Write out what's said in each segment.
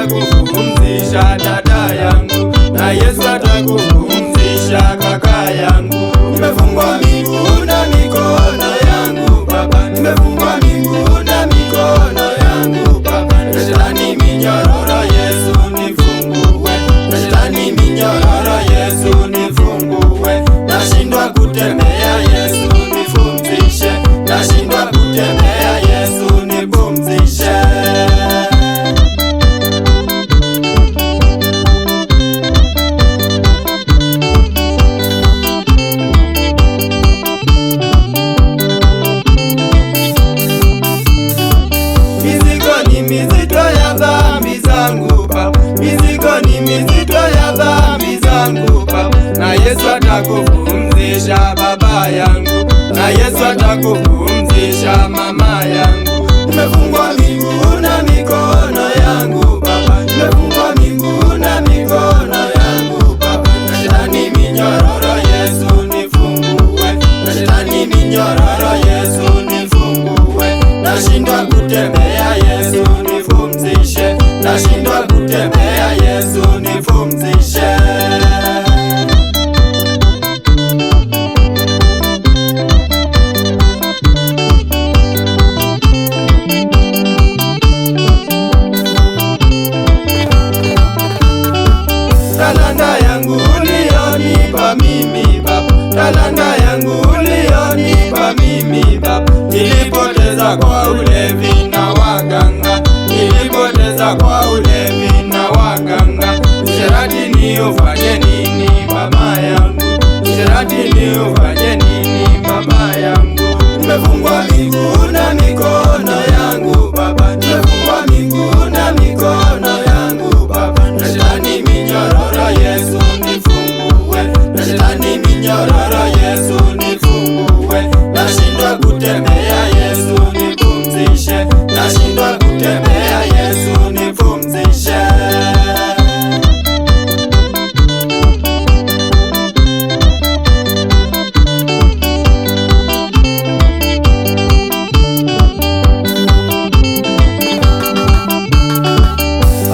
Atakupumzisha dada yangu, na Yesu atakupumzisha kaka yangu. Nimefungwa miguu na mikono yangu Baba, nimefungwa miguu na mikono yangu Baba. Na shetani minyororo, Yesu nifungue. Na shetani minyororo, Yesu nifungue. Nashindwa kutembea, Yesu nipumzishe. Nashindwa kutembea, Yesu nipumzishe. Mizito ya dhambi zangu Baba, mizigo ni mizito ya dhambi zangu Baba. Na Yesu atakupumzisha baba yangu, na Yesu atakupumzisha mama yangu. Nimefungwa miguu na mikono yangu Baba, nimefungwa miguu na mikono yangu Baba. Na shetani minyororo, Yesu nifungue. Na shetani minyororo, Yesu nifungue. Nashindwa kutembea, Yesu nipumzishe. Nashindwa kutembea, Yesu nipumzishe. Talanta yangu ulionipa mimi Baba, talanta yangu ulionipa mimi Baba. Nilipoteza kwa ulevi na waganga, nilipoteza kwa ulevi na waganga. Usherati niufanye nini mama yangu? Usherati niufanye nini mama yangu? Nimefungwa miguu na mikono yangu Baba, nimefungwa miguu na mikono yangu Baba. Na shetani minyororo, Yesu nifungue. Na shetani minyororo, Yesu nifungue. Nashindwa kutembea, Yesu nipumzishe. Nashindwa kutembea, Yesu nipumzishe.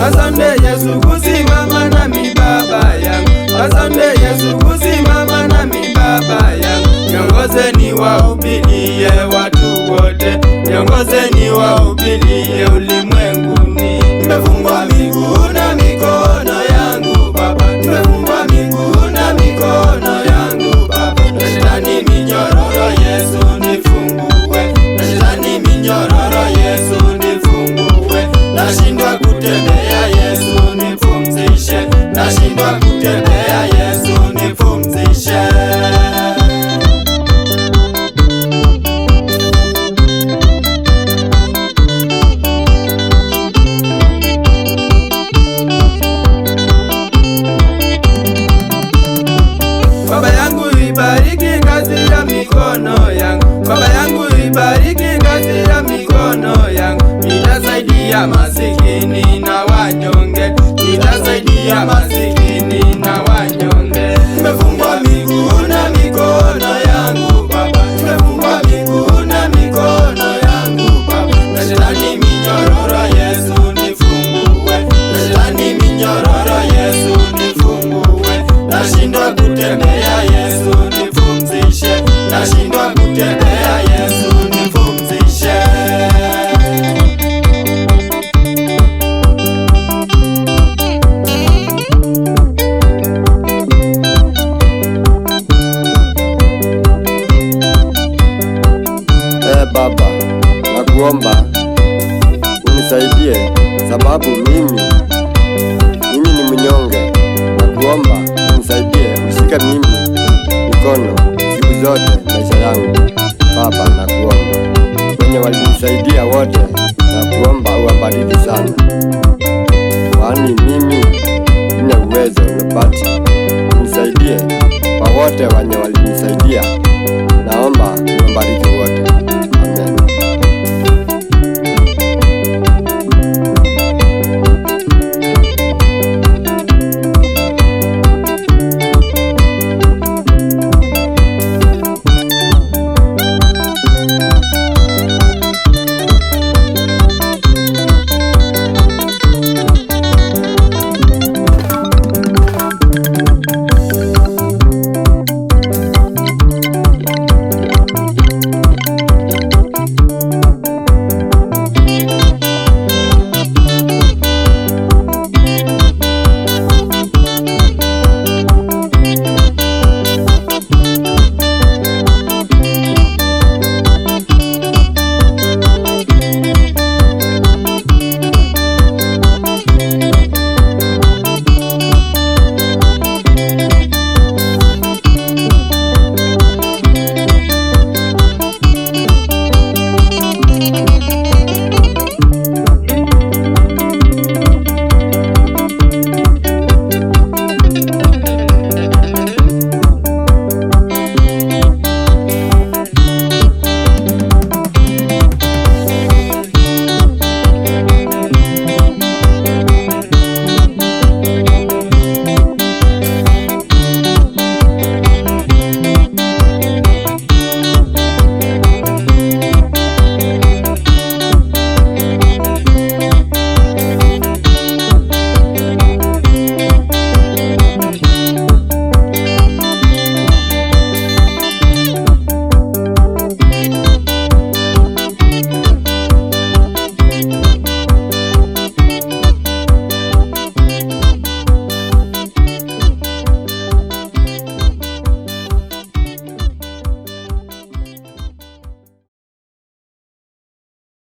Asante Yesu kusimama nami baba yangu, asante Yesu kusimama nami baba yangu. Niongoze niwahubirie watu wote, niongoze niwahubirie ulimwenguni. Nimefungwa miguu na mikono yangu Baba, nimefungwa miguu na mikono yangu Baba. Na shetani minyororo, Yesu nifungue. Na shetani minyororo, Yesu nifungue. Nashindwa kutembea, Yesu nipumzishe. Nashindwa kutembea, Yesu nipumzishe. Baba yangu ibariki kazi ya mikono yangu, baba yangu ibariki kazi ya mikono yangu. Nitasaidia masikini na wanyonge, nitasaidia masikini na wanyonge. Nimefungwa miguu na mikono yangu Baba, nimefungwa miguu na mikono yangu Baba. Na shetani minyororo, Yesu nifungue. Na shetani minyororo, Yesu nifungue. Nashindwa kutembea, Yesu nipumzishe. Nashindwa kutembea, Yesu nipumzishe. Baba, nakuomba unisaidie, sababu mimi ni mnyonge. Nakuomba unisaidie, ushike mimi mikono siku zote maisha yangu Baba. Nakuomba wenye walinisaidia wote, nakuomba uwabariki sana, kwani mimi sina uwezo umepata. Unisaidie kwa wote wenye walinisaidia